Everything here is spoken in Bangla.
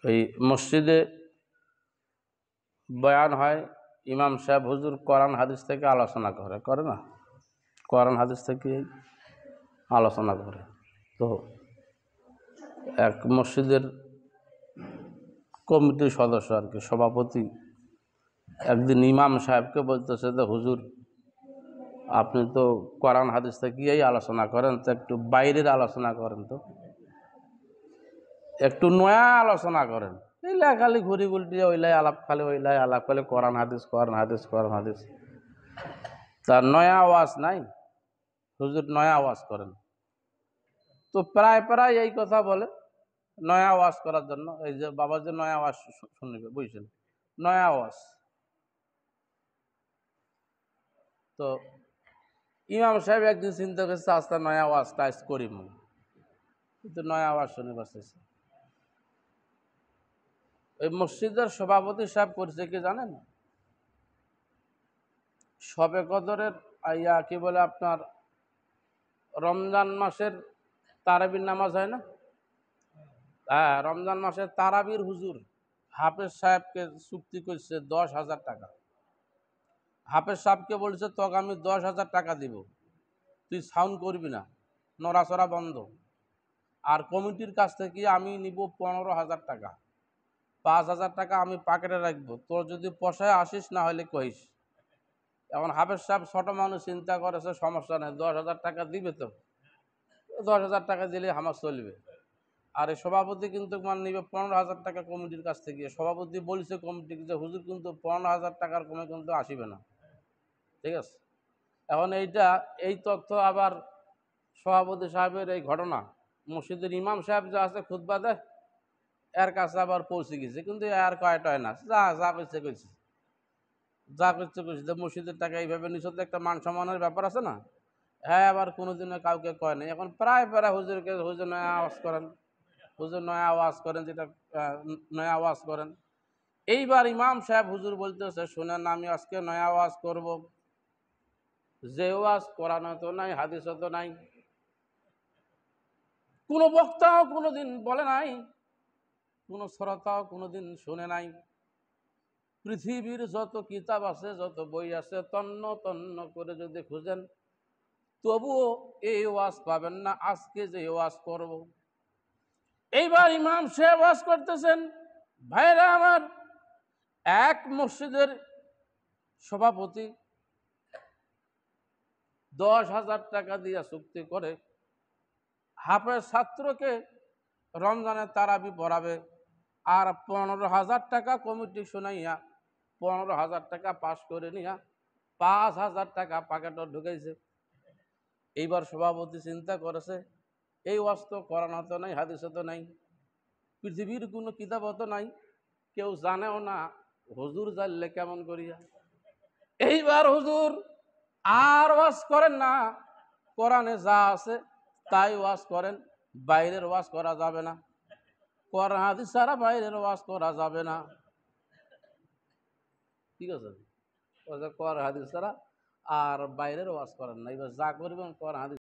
এই মসজিদে বয়ান হয়, ইমাম সাহেব হুজুর কোরআন হাদিস থেকে আলোচনা করে না, কোরআন হাদিস থেকে আলোচনা করে। তো এক মসজিদের কমিটির সদস্য আর কি, সভাপতি একদিন ইমাম সাহেবকে বলতেছে যে হুজুর আপনি তো কোরআন হাদিস থেকেই আলোচনা করেন, তো একটু বাইরের আলোচনা করেন, তো একটু নয়া আলোচনা করেন। এইলা খালি ঘুরি উল্টি ওইলাই আলাপ, খালি ওইলাই আলাপ, খালি কোরআন হাদিস কোরআন হাদিস কোরআন হাদিস, তার নয়া আওয়াজ নাই। হুজুর নয়া আওয়াজ করেন। তো প্রায় প্রায় এই কথা বলে নয়া আওয়াজ করার জন্য, এই যে বাবা যে নয়া আওয়াজ শুনবে বুঝছেন, নয়া আওয়াজ। তো ইমাম সাহেব একদিন চিন্তা করছে আস্তে নয়া আওয়াজ টাইজ করি, কিন্তু নয়া আওয়াজ শুনে বাঁচতেছে। ওই মসজিদের সভাপতি সাহেব করছে কি জানেন, শবে কদরের কি বলে আপনার রমজান মাসের তারাবির নামাজ হয় না, হ্যাঁ, রমজান মাসের তারাবির হুজুর হাফেজ সাহেবকে চুক্তি করছে 10,000 টাকা। হাফেজ সাহেবকে বলছে তোকে আমি 10,000 টাকা দিব, তুই সাউন্ড করবি না, নড়াচড়া বন্ধ, আর কমিটির কাছ থেকে আমি নিব 15,000 টাকা, 5,000 টাকা আমি পকেটে রাখবো, তোর যদি পোষায় আসিস, না হলে কইস। এখন হাফেজ সাহেব ছোট মানুষ, চিন্তা করেছে সমস্যা নেই, 10,000 টাকা দিবে, তো 10,000 টাকা দিলে আমার চলবে। আর এই সভাপতি কিন্তু নিবে 15,000 টাকা কমিটির কাছ থেকে। সভাপতি বলছে কমিটিকে যে হুজুর কিন্তু 15,000 টাকার কমে কিন্তু আসিবে না, ঠিক আছে। এখন এই তথ্য আবার সভাপতি সাহেবের এই ঘটনা মসজিদের ইমাম সাহেব যা আছে খুতবা দেয়, এর কাছে আবার পৌঁছে গেছে, কিন্তু আর কয়টায় না, যা যা করছে কইছে, যা করছে কইছে। মসজিদের টাকা এইভাবে নিঃশব্দে একটা মান সম্মানের ব্যাপার আছে না, হ্যাঁ, আবার কোনোদিনও কাউকে কয় নাই। এখন প্রায় প্রায় হুজুরকে হুজুর নয়া আওয়াজ করেন, হুজুর নয়া আওয়াজ করেন, যেটা নয়া আওয়াজ করেন। এইবার ইমাম সাহেব হুজুর বলতেছে শুনেন, আমি আজকে নয়া আওয়াজ করব, যে ওয়াজ কোরআন তো নাই, হাদিস তো নাই, কোনো বক্তাও কোনোদিন বলে নাই, কোনো শ্রোতাও কোনোদিন শুনে নাই। পৃথিবীর যত কিতাব আছে, যত বই আছে, তন্ন তন্ন করে যদি খুঁজেন, তবুও এই ওয়াজ পাবেন না আজকে যে ওয়াজ করব। এইবার ইমাম সাহেব ওয়াজ করতেছেন, ভাইরা আমার, এক মসজিদের সভাপতি 10,000 টাকা দিয়ে চুক্তি করে হাফেজ ছাত্রকে রমজানে তারাবি পড়াবে, আর 15,000 টাকা কমিটি শুনাইয়া 15,000 টাকা পাস করে নিয়া 5,000 টাকা পকেটে ঢুকাইছে। এইবার সভাপতি চিন্তা করেছে, এই ওয়াজ তো কোরআন তো নাই, হাদিস তো নাই, পৃথিবীর কোনো কিতাব তো নাই, কেউ জানেও না, হুজুর জানলে কেমন করিয়া। এইবার হুজুর আর ওয়াজ করেন না, কোরআনে যা আছে তাই ওয়াজ করেন, বাইরের ওয়াজ করা যাবে না, কোরআন হাদিস ছাড়া বাইরের ওয়াজ করা যাবে না, ঠিক আছে। কোরআন হাদিস ছাড়া আর বাইরের ওয়াজ করেন না, এবার যা করবেন কোরআন হাদিস